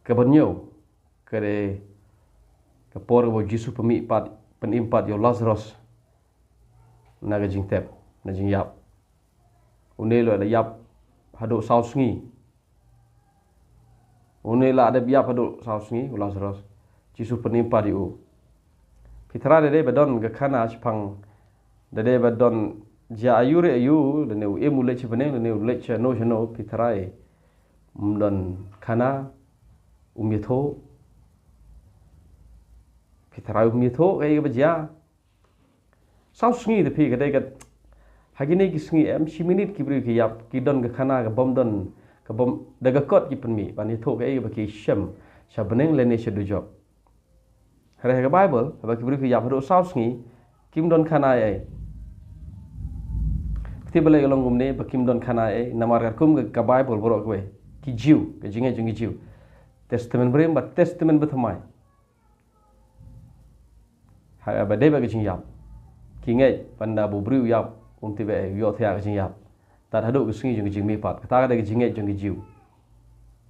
kebanyo kere kapor bo Jisu penimpat yo Lazarus naga jing tep na jing yap unelo ada yap hado sausngi unela ada yap hado sausngi Lazarus Jisu penimpat yo Pitra dede badon ga khana chpang dede badon ja ayure ayu dene emule chpane dene lecha no jano Pitra e mdon khana umyatho Pitra umyatho kai ga ja sausngi de pi ga de ga hagine ki sngi em 10 minit ki bri ki yap ki don ga khana ga bom don ka bom daga kot ki penmi bani tho kai ga ki shem shabneng lene shedu job Hare ga Bible ba ki bri ki yap do sausngi kim don khana ai tibale long gumne ba kim don khana ai namar ga kum ga Bible boro ko ki jiu ga jinge jungi jiu testament brem ba testament ba thamai ha ba de ba ga jing yap ki ngai panda bu bri yap tibe yo thya ga jing yap ta hadu ga sngi jung jing mi pat ta ga de jing ngai jung jiu